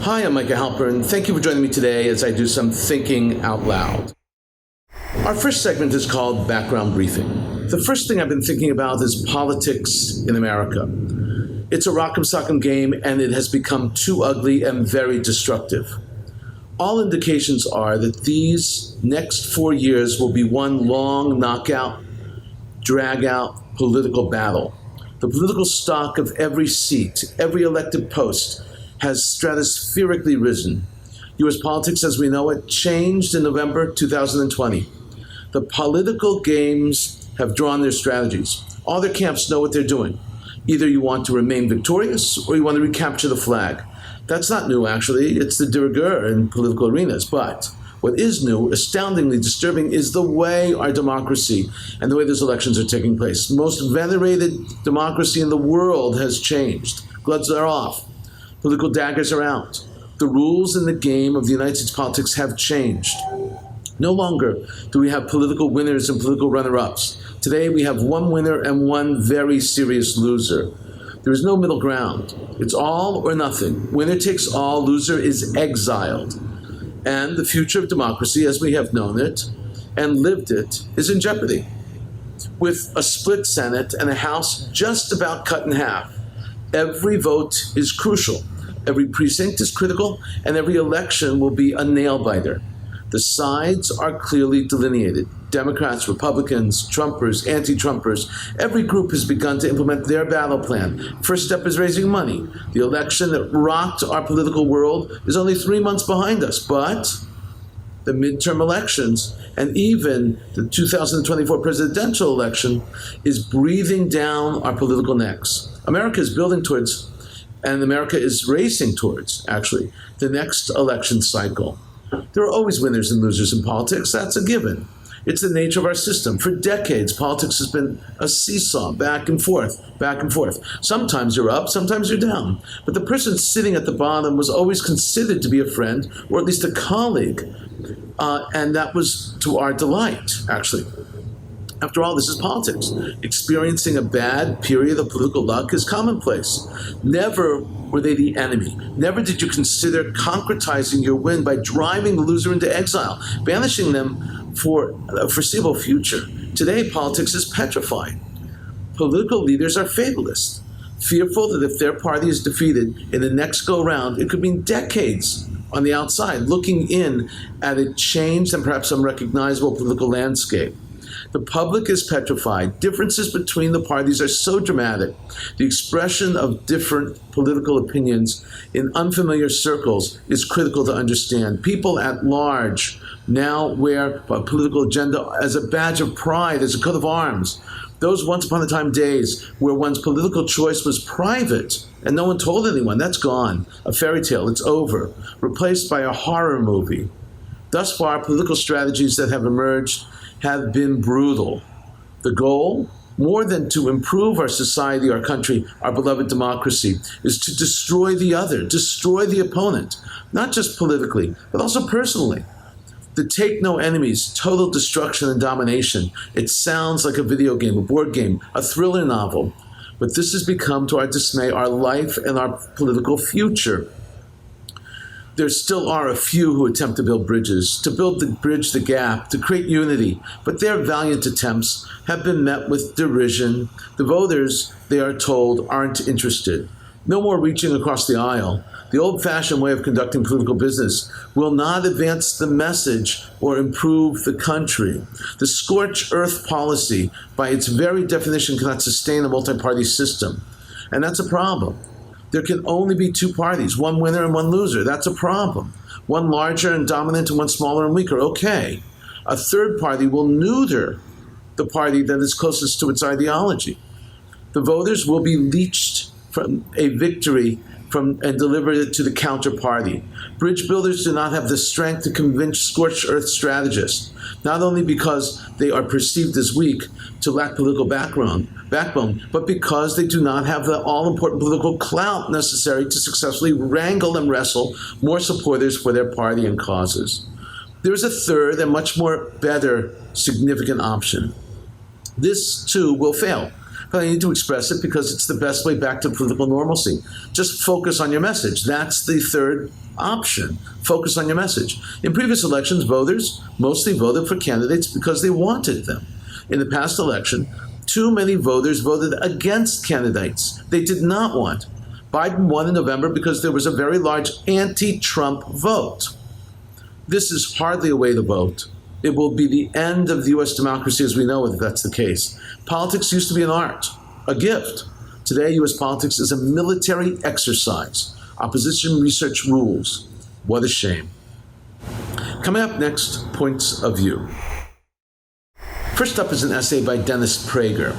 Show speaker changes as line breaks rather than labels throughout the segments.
Hi, I'm Micah Halpern. Thank you for joining me today as I do some thinking out loud. Our first segment is called Background Briefing. The first thing I've been thinking about is politics in America. It's a rock'em sock'em game, and it has become too ugly and very destructive. All indications are that these next 4 years will be one long knockout, drag-out political battle. The political stock of every seat, every elected post, has stratospherically risen. U.S. politics as we know it changed in November 2020. The political games have drawn their strategies. All their camps know what they're doing. Either you want to remain victorious or you want to recapture the flag. That's not new, actually. It's the de rigueur in political arenas. But what is new, astoundingly disturbing, is the way our democracy and the way those elections are taking place. Most venerated democracy in the world has changed. Gloves are off. Political daggers are out. The rules in the game of the United States politics have changed. No longer do we have political winners and political runner-ups. Today we have one winner and one very serious loser. There is no middle ground. It's all or nothing. Winner takes all, loser is exiled. And the future of democracy as we have known it and lived it is in jeopardy. With a split Senate and a House just about cut in half, every vote is crucial, every precinct is critical, and every election will be a nail-biter. The sides are clearly delineated. Democrats, Republicans, Trumpers, anti-Trumpers. Every group has begun to implement their battle plan. First step is raising money. The election that rocked our political world is only 3 months behind us, but the midterm elections and even the 2024 presidential election is breathing down our political necks. America is building towards, and America is racing towards, actually, the next election cycle. There are always winners and losers in politics. That's a given. It's the nature of our system. For decades, politics has been a seesaw, back and forth, back and forth. Sometimes you're up, sometimes you're down. But the person sitting at the bottom was always considered to be a friend, or at least a colleague. And that was to our delight, actually. After all, this is politics. Experiencing a bad period of political luck is commonplace. Never were they the enemy. Never did you consider concretizing your win by driving the loser into exile, banishing them for a foreseeable future. Today, politics is petrified. Political leaders are fatalists, fearful that if their party is defeated in the next go-round, it could mean decades on the outside, looking in at a changed and perhaps unrecognizable political landscape. The public is petrified. Differences between the parties are so dramatic. The expression of different political opinions in unfamiliar circles is critical to understand. People at large now wear a political agenda as a badge of pride, as a coat of arms. Those once upon a time days where one's political choice was private and no one told anyone, that's gone. A fairy tale, it's over. Replaced by a horror movie. Thus far, political strategies that have emerged have been brutal. The goal, more than to improve our society, our country, our beloved democracy, is to destroy the other, destroy the opponent, not just politically, but also personally. The take no enemies, total destruction and domination. It sounds like a video game, a board game, a thriller novel, but this has become, to our dismay, our life and our political future. There still are a few who attempt to build bridges, to bridge the gap, to create unity, but their valiant attempts have been met with derision. The voters, they are told, aren't interested. No more reaching across the aisle. The old-fashioned way of conducting political business will not advance the message or improve the country. The scorched earth policy, by its very definition, cannot sustain a multi-party system, and that's a problem. There can only be two parties, one winner and one loser. That's a problem. One larger and dominant and one smaller and weaker. Okay. A third party will neuter the party that is closest to its ideology. The voters will be leached from a victory and deliver it to the counter party. Bridge builders do not have the strength to convince scorched earth strategists, not only because they are perceived as weak, to lack political backbone, but because they do not have the all-important political clout necessary to successfully wrangle and wrestle more supporters for their party and causes. There is a third and much more better significant option. This, too, will fail. But I need to express it because it's the best way back to political normalcy. Just focus on your message. That's the third option. Focus on your message. In previous elections, voters mostly voted for candidates because they wanted them. In the past election, too many voters voted against candidates they did not want. Biden won in November because there was a very large anti-Trump vote. This is hardly a way to vote. It will be the end of the U.S. democracy as we know it if that's the case. Politics used to be an art, a gift. Today, U.S. politics is a military exercise. Opposition research rules. What a shame. Coming up next, points of view. First up is an essay by Dennis Prager.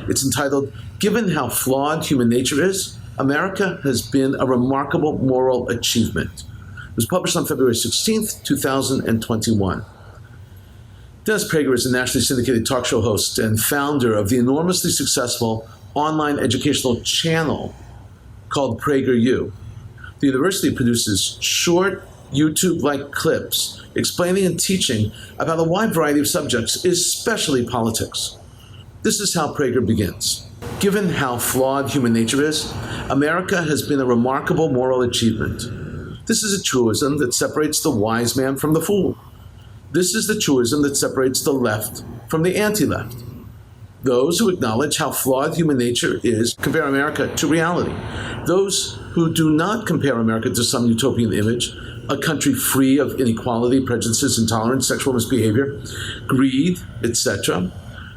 It's entitled, "Given How Flawed Human Nature Is, America Has Been a Remarkable Moral Achievement." It was published on February 16th, 2021. Dennis Prager is a nationally syndicated talk show host and founder of the enormously successful online educational channel called PragerU. The university produces short YouTube-like clips explaining and teaching about a wide variety of subjects, especially politics. This is how Prager begins. Given how flawed human nature is, America has been a remarkable moral achievement. This is a truism that separates the wise man from the fool. This is the truism that separates the left from the anti-left. Those who acknowledge how flawed human nature is compare America to reality. Those who do not compare America to some utopian image, a country free of inequality, prejudices, intolerance, sexual misbehavior, greed, etc.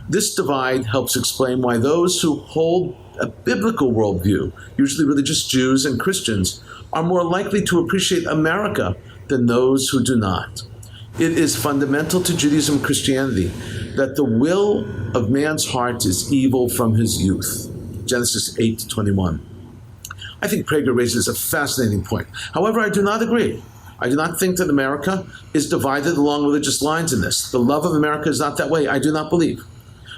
This divide helps explain why those who hold a biblical worldview, usually religious Jews and Christians, are more likely to appreciate America than those who do not. It is fundamental to Judaism and Christianity that the will of man's heart is evil from his youth. Genesis 8:21. I think Prager raises a fascinating point. However, I do not agree. I do not think that America is divided along religious lines in this. The love of America is not that way. I do not believe.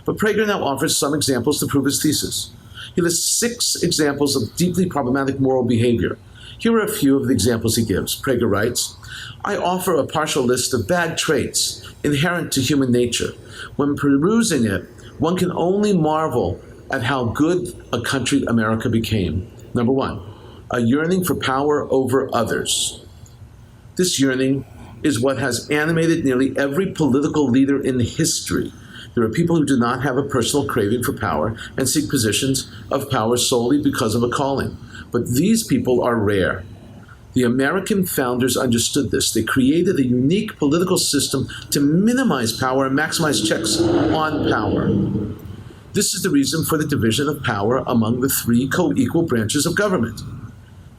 But Prager now offers some examples to prove his thesis. He lists 6 examples of deeply problematic moral behavior. Here are a few of the examples he gives. Prager writes, "I offer a partial list of bad traits inherent to human nature. When perusing it, one can only marvel at how good a country America became. Number 1, a yearning for power over others. This yearning is what has animated nearly every political leader in history. There are people who do not have a personal craving for power and seek positions of power solely because of a calling. But these people are rare. The American founders understood this. They created a unique political system to minimize power and maximize checks on power. This is the reason for the division of power among the 3 co-equal branches of government.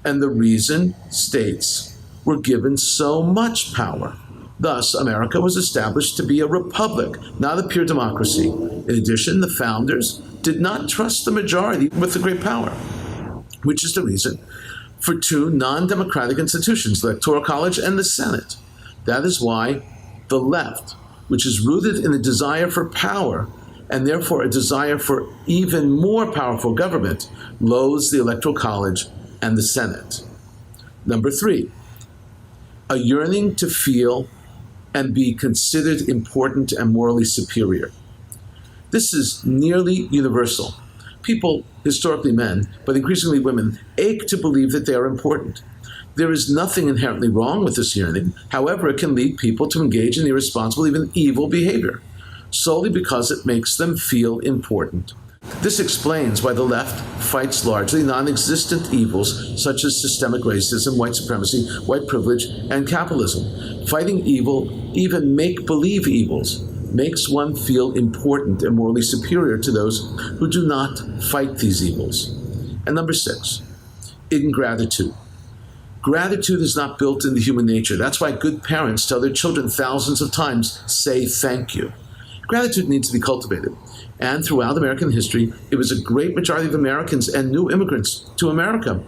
And the reason states were given so much power. Thus, America was established to be a republic, not a pure democracy. In addition, the founders did not trust the majority with the great power, which is the reason for 2 non-democratic institutions, the Electoral College and the Senate. That is why the left, which is rooted in a desire for power and therefore a desire for even more powerful government, loathes the Electoral College and the Senate. Number 3, a yearning to feel and be considered important and morally superior. This is nearly universal. People, historically men, but increasingly women, ache to believe that they are important. There is nothing inherently wrong with this yearning. However, it can lead people to engage in irresponsible, even evil behavior, solely because it makes them feel important. This explains why the left fights largely non-existent evils such as systemic racism, white supremacy, white privilege, and capitalism. Fighting evil, even make-believe evils, makes one feel important and morally superior to those who do not fight these evils. And number 6, ingratitude. Gratitude is not built into human nature. That's why good parents tell their children thousands of times, say thank you. Gratitude needs to be cultivated. And throughout American history, it was a great majority of Americans and new immigrants to America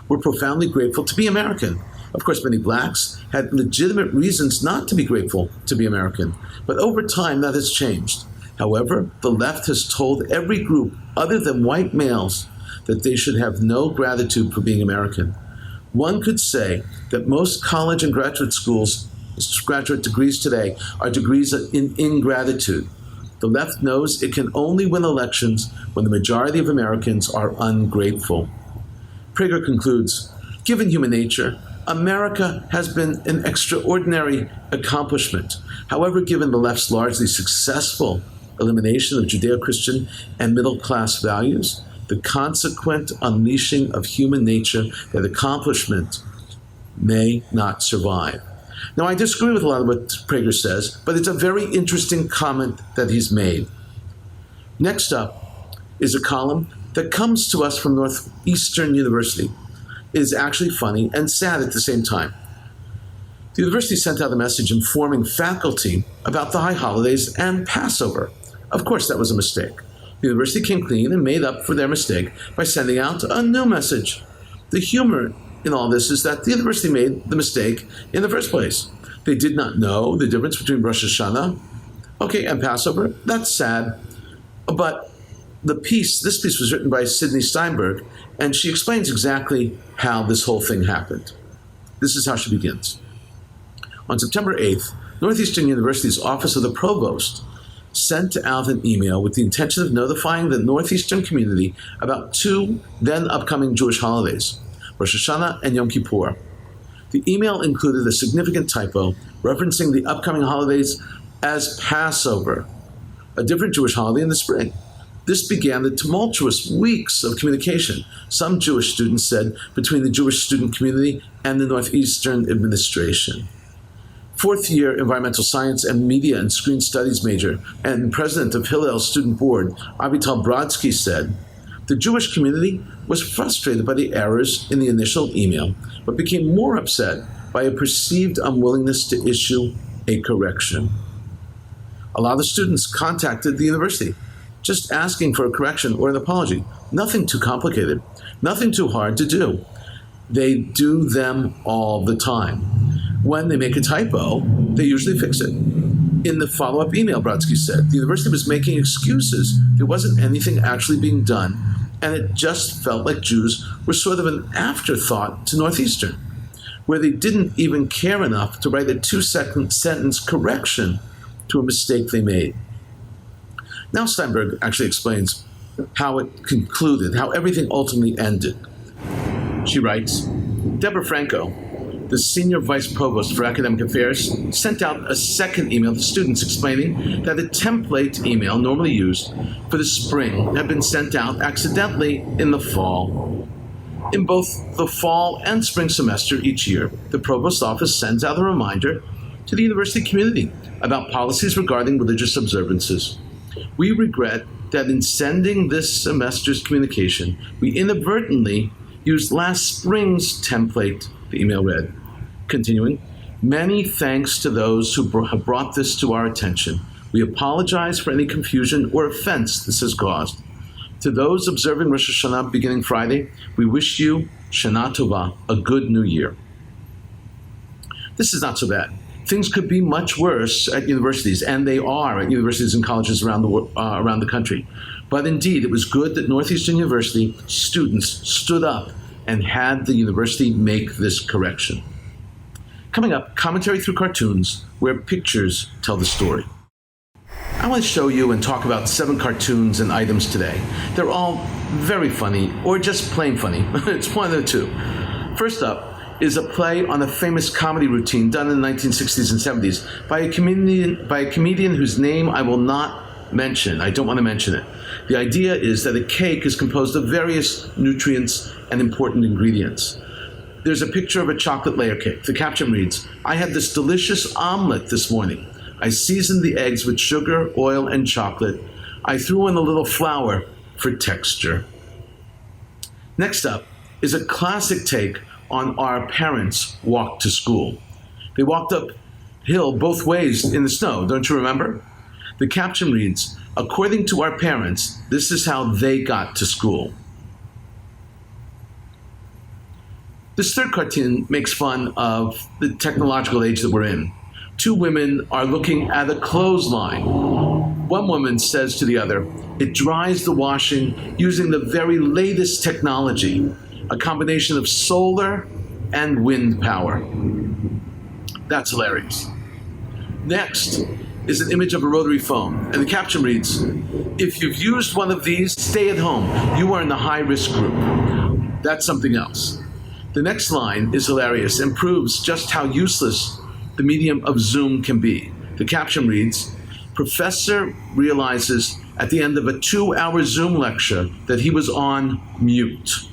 were profoundly grateful to be American. Of course, many blacks had legitimate reasons not to be grateful to be American. But over time, that has changed. However, the left has told every group other than white males that they should have no gratitude for being American. One could say that most college and graduate schools, graduate degrees today, are degrees in ingratitude. The left knows it can only win elections when the majority of Americans are ungrateful. Prager concludes, given human nature, America has been an extraordinary accomplishment. However, given the left's largely successful elimination of Judeo-Christian and middle-class values, the consequent unleashing of human nature, that accomplishment may not survive. Now, I disagree with a lot of what Prager says, but it's a very interesting comment that he's made. Next up is a column that comes to us from Northeastern University. It is actually funny and sad at the same time. The university sent out a message informing faculty about the high holidays and Passover. Of course, that was a mistake. The university came clean and made up for their mistake by sending out a new message. The humor in all this is that the university made the mistake in the first place. They did not know the difference between Rosh Hashanah, and Passover. That's sad. But this piece was written by Sidney Steinberg, and she explains exactly how this whole thing happened. This is how she begins. On September 8th, Northeastern University's Office of the Provost sent out an email with the intention of notifying the Northeastern community about two then upcoming Jewish holidays, Rosh Hashanah and Yom Kippur. The email included a significant typo referencing the upcoming holidays as Passover, a different Jewish holiday in the spring. This began the tumultuous weeks of communication, some Jewish students said, between the Jewish student community and the Northeastern administration. Fourth-year environmental science and media and screen studies major and president of Hillel's student board, Avital Brodsky, said, the Jewish community was frustrated by the errors in the initial email, but became more upset by a perceived unwillingness to issue a correction. A lot of students contacted the university, just asking for a correction or an apology. Nothing too complicated, nothing too hard to do. They do them all the time. When they make a typo, they usually fix it. In the follow-up email, Brodsky said, the university was making excuses. There wasn't anything actually being done, and it just felt like Jews were sort of an afterthought to Northeastern, where they didn't even care enough to write a 2-second sentence correction to a mistake they made. Now Steinberg actually explains how it concluded, how everything ultimately ended. She writes, Deborah Franco, the senior vice provost for academic affairs, sent out a second email to students explaining that a template email normally used for the spring had been sent out accidentally in the fall. In both the fall and spring semester each year, the provost's office sends out a reminder to the university community about policies regarding religious observances. We regret that in sending this semester's communication, we inadvertently used last spring's template, the email read. Continuing, many thanks to those who have brought this to our attention. We apologize for any confusion or offense this has caused. To those observing Rosh Hashanah beginning Friday, we wish you Shana Tova, a good new year. This is not so bad. Things could be much worse at universities, and they are at universities and colleges around the country. But indeed, it was good that Northeastern University students stood up and had the university make this correction. Coming up, commentary through cartoons, where pictures tell the story. I want to show you and talk about 7 cartoons and items today. They're all very funny, or just plain funny. It's one of the two. First up is a play on a famous comedy routine done in the 1960s and 70s by a comedian whose name I will not mention. I don't want to mention it. The idea is that a cake is composed of various nutrients and important ingredients. There's a picture of a chocolate layer cake. The caption reads, I had this delicious omelet this morning. I seasoned the eggs with sugar, oil, and chocolate. I threw in a little flour for texture. Next up is a classic take on Our Parents Walked to School. They walked uphill both ways in the snow, don't you remember? The caption reads, according to our parents, this is how they got to school. This third cartoon makes fun of the technological age that we're in. 2 women are looking at a clothesline. One woman says to the other, it dries the washing using the very latest technology, a combination of solar and wind power. That's hilarious. Next is an image of a rotary phone, and the caption reads, "If you've used one of these, stay at home. You are in the high-risk group." That's something else. The next line is hilarious and proves just how useless the medium of Zoom can be. The caption reads, "Professor realizes at the end of a 2-hour Zoom lecture that he was on mute."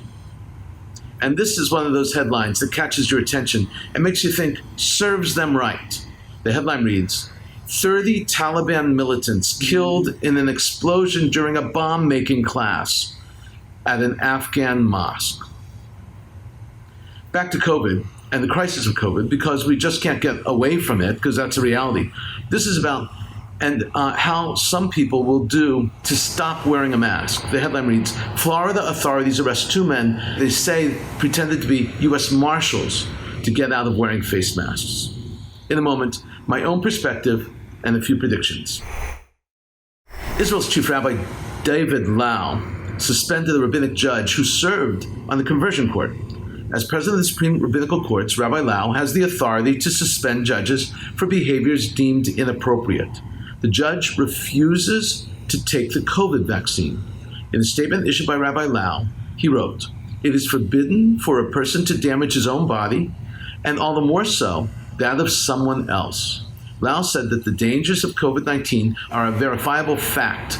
And this is one of those headlines that catches your attention and makes you think, serves them right. The headline reads, 30 Taliban militants killed in an explosion during a bomb-making class at an Afghan mosque. Back to COVID and the crisis of COVID, because we just can't get away from it, because that's a reality. This is about how some people will do to stop wearing a mask. The headline reads, Florida authorities arrest 2 men they say pretended to be U.S. Marshals to get out of wearing face masks. In a moment, my own perspective and a few predictions. Israel's chief rabbi, David Lau, suspended a rabbinic judge who served on the conversion court. As president of the Supreme Rabbinical Courts, Rabbi Lau has the authority to suspend judges for behaviors deemed inappropriate. The judge refuses to take the COVID vaccine. In a statement issued by Rabbi Lau, he wrote, "It is forbidden for a person to damage his own body, and all the more so, that of someone else." Lau said that the dangers of COVID-19 are a verifiable fact,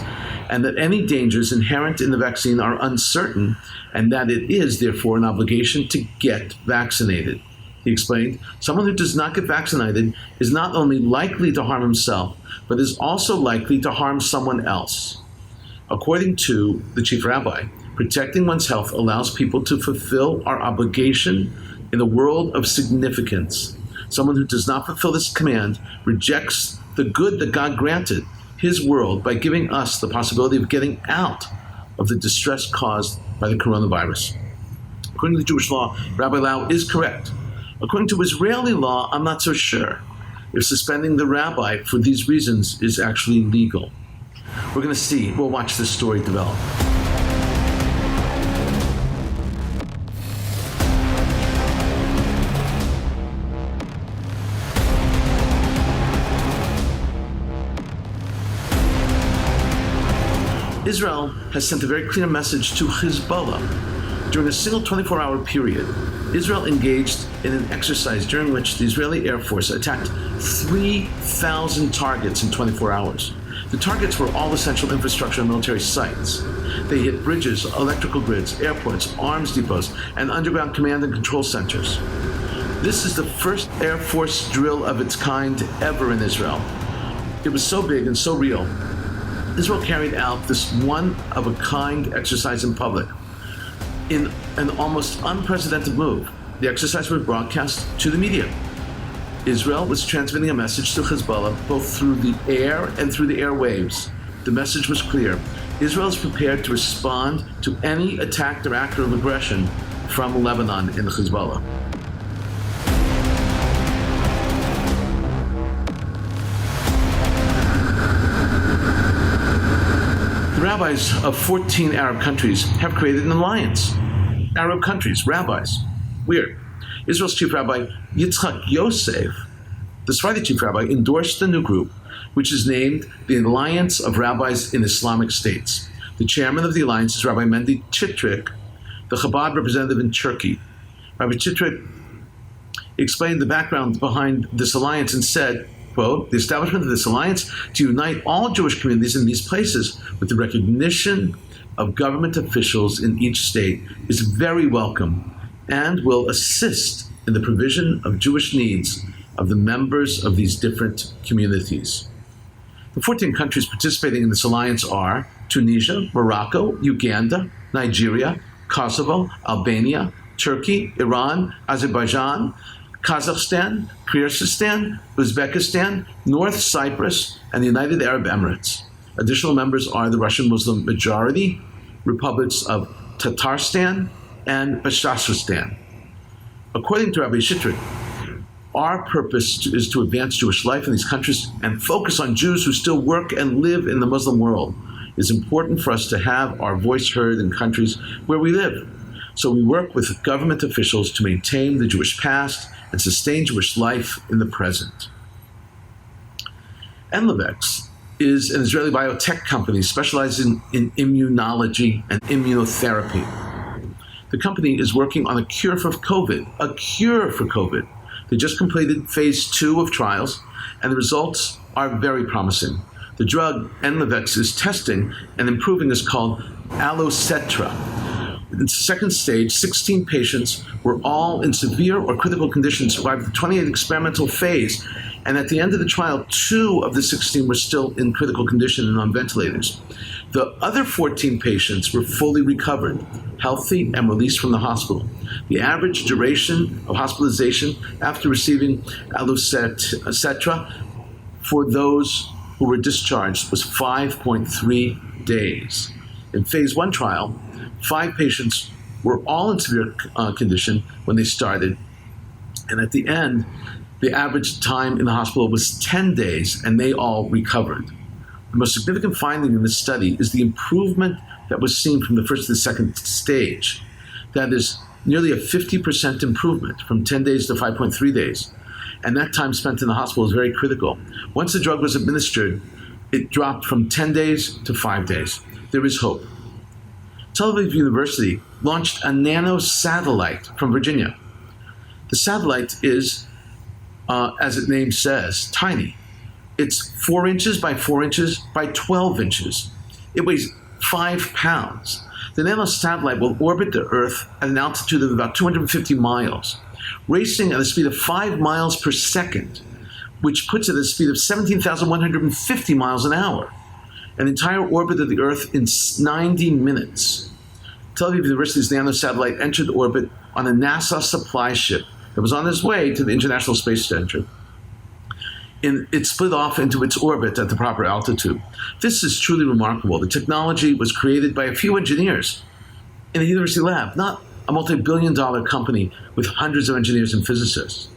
and that any dangers inherent in the vaccine are uncertain, and that it is, therefore, an obligation to get vaccinated. He explained, someone who does not get vaccinated is not only likely to harm himself, but is also likely to harm someone else. According to the chief rabbi, protecting one's health allows people to fulfill our obligation in a world of significance. Someone who does not fulfill this command rejects the good that God granted his world by giving us the possibility of getting out of the distress caused by the coronavirus. According to Jewish law, Rabbi Lau is correct. According to Israeli law, I'm not so sure if suspending the rabbi for these reasons is actually legal. We're going to see. We'll watch this story develop. Israel has sent a very clear message to Hezbollah. During a single 24-hour period, Israel engaged in an exercise during which the Israeli Air Force attacked 3,000 targets in 24 hours. The targets were all essential infrastructure and military sites. They hit bridges, electrical grids, airports, arms depots, and underground command and control centers. This is the first Air Force drill of its kind ever in Israel. It was so big and so real. Israel carried out this one-of-a-kind exercise in public. In an almost unprecedented move, the exercise was broadcast to the media. Israel was transmitting a message to Hezbollah both through the air and through the airwaves. The message was clear. Israel is prepared to respond to any attack or act of aggression from Lebanon in the Hezbollah. The rabbis of 14 Arab countries have created an alliance. Arab countries, rabbis. Weird. Israel's chief rabbi, Yitzchak Yosef, the Sephardi chief rabbi, endorsed the new group, which is named the Alliance of Rabbis in Islamic States. The chairman of the alliance is Rabbi Mendy Chitrik, the Chabad representative in Turkey. Rabbi Chitrik explained the background behind this alliance and said, quote, "The establishment of this alliance to unite all Jewish communities in these places with the recognition of government officials in each state is very welcome and will assist in the provision of Jewish needs of the members of these different communities." The 14 countries participating in this alliance are Tunisia, Morocco, Uganda, Nigeria, Kosovo, Albania, Turkey, Iran, Azerbaijan, Kazakhstan, Kyrgyzstan, Uzbekistan, North Cyprus, and the United Arab Emirates. Additional members are the Russian Muslim majority, republics of Tatarstan and Bashkortostan. According to Rabbi Chitrik, our purpose is to advance Jewish life in these countries and focus on Jews who still work and live in the Muslim world. It's important for us to have our voice heard in countries where we live. So we work with government officials to maintain the Jewish past and sustain Jewish life in the present. Enlivex is an Israeli biotech company specializing in immunology and immunotherapy. The company is working on a cure for COVID. They just completed phase 2 of trials, and the results are very promising. The drug Enlivex is testing and improving is called Allocetra. In the second stage, 16 patients were all in severe or critical condition, survived the 28 experimental phase, and at the end of the trial, 2 of the 16 were still in critical condition and on ventilators. The other 14 patients were fully recovered, healthy, and released from the hospital. The average duration of hospitalization after receiving Allocetra for those who were discharged was 5.3 days. In phase 1 trial, 5 patients were all in severe condition when they started, and at the end, the average time in the hospital was 10 days, and they all recovered. The most significant finding in this study is the improvement that was seen from the first to the second stage. That is nearly a 50% improvement from 10 days to 5.3 days. And that time spent in the hospital is very critical. Once the drug was administered, it dropped from 10 days to 5 days. There is hope. Tel Aviv University launched a nano satellite from Virginia. The satellite is, as its name says, tiny. It's 4 inches by 4 inches by 12 inches. It weighs 5 pounds. The nano satellite will orbit the Earth at an altitude of about 250 miles, racing at a speed of 5 miles per second, which puts it at a speed of 17,150 miles an hour. An entire orbit of the Earth in 90 minutes. Tel Aviv University's nano satellite entered orbit on a NASA supply ship that was on its way to the International Space Station. It split off into its orbit at the proper altitude. This is truly remarkable. The technology was created by a few engineers in a university lab, not a multi-billion-dollar company with hundreds of engineers and physicists.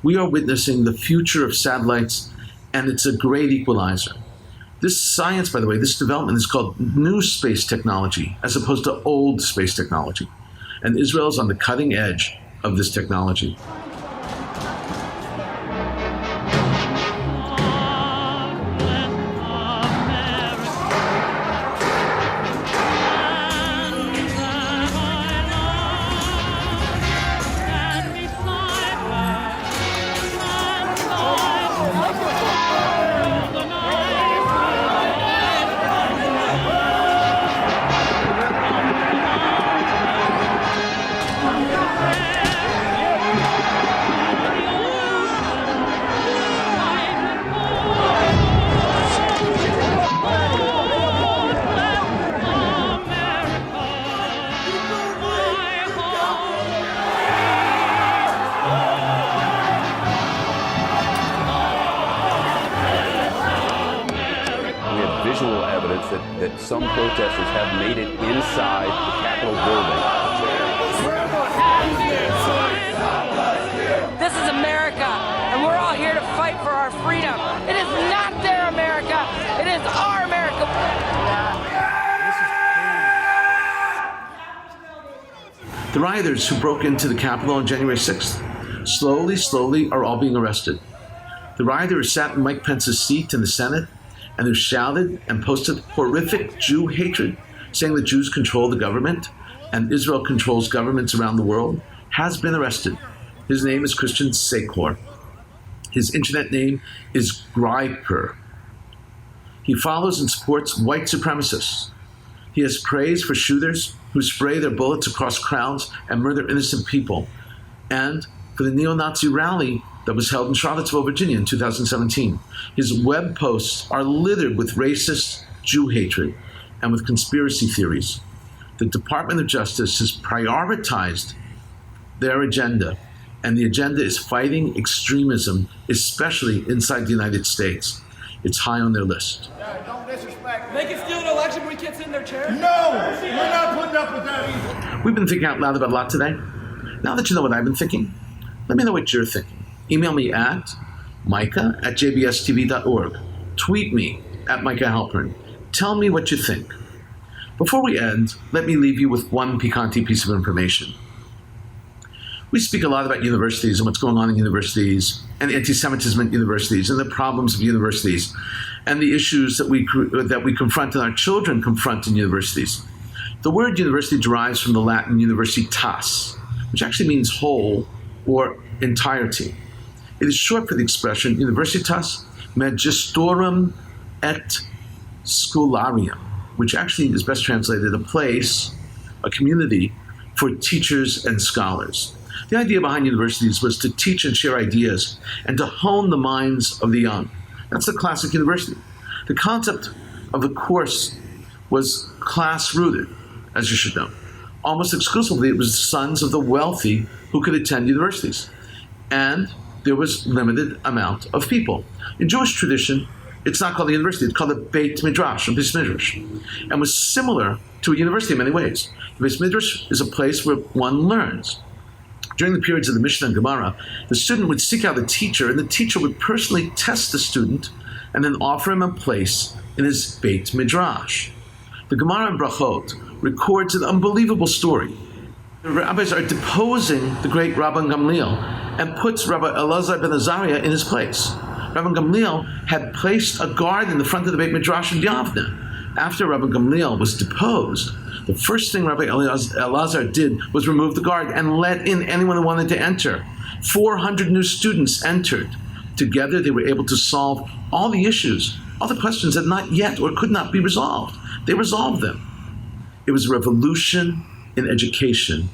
We are witnessing the future of satellites, and it's a great equalizer. This science, by the way, this development is called new space technology as opposed to old space technology. And Israel is on the cutting edge of this technology.
Visual evidence that some protesters have made it inside the Capitol building.
This is America, and we're all here to fight for our freedom. It is not their America, it is our America.
The rioters who broke into the Capitol on January 6th slowly are all being arrested. The rioters sat in Mike Pence's seat in the Senate, and they've shouted and posted horrific Jew hatred, saying that Jews control the government and Israel controls governments around the world, has been arrested. His name is Christian Sekor. His internet name is Griper. He follows and supports white supremacists. He has praise for shooters who spray their bullets across crowds and murder innocent people, and for the neo-Nazi rally that was held in Charlottesville, Virginia in 2017. His web posts are littered with racist Jew hatred and with conspiracy theories. The Department of Justice has prioritized their agenda, and the agenda is fighting extremism, especially inside the United States. It's high on their list.
Don't disrespect.
They can steal an election when we can't sit in their chairs?
No! We're not putting up with that either.
We've been thinking out loud about a lot today. Now that you know what I've been thinking, let me know what you're thinking. Email me at micah@jbstv.org. Tweet me at Micah Halpern. Tell me what you think. Before we end, let me leave you with one piquante piece of information. We speak a lot about universities and what's going on in universities and anti-Semitism at universities and the problems of universities and the issues that we confront and our children confront in universities. The word university derives from the Latin universitas, which actually means whole or entirety. It is short for the expression universitas magistrorum et scholarum, which actually is best translated a place, a community for teachers and scholars. The idea behind universities was to teach and share ideas and to hone the minds of the young. That's the classic university. The concept of the course was class-rooted, as you should know. Almost exclusively, it was the sons of the wealthy who could attend universities. And there was limited amount of people. In Jewish tradition, it's not called a university, it's called a Beit Midrash, or Beis Midrash, and was similar to a university in many ways. The Beis Midrash is a place where one learns. During the periods of the Mishnah and Gemara, the student would seek out a teacher, and the teacher would personally test the student and then offer him a place in his Beit Midrash. The Gemara in Brachot records an unbelievable story. The rabbis are deposing the great Rabban Gamliel and puts Rabbi Elazar ben Azariah in his place. Rabban Gamliel had placed a guard in the front of the Beit Midrash in Yavne. After Rabban Gamliel was deposed, the first thing Rabbi Elazar did was remove the guard and let in anyone who wanted to enter. 400 new students entered. Together they were able to solve all the issues, all the questions that not yet or could not be resolved. They resolved them. It was a revolution in education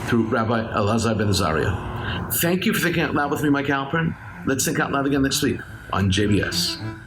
through Rabbi Elazar ben Azariah. Thank you for thinking out loud with me, Micah Halpern. Let's think out loud again next week on JBS.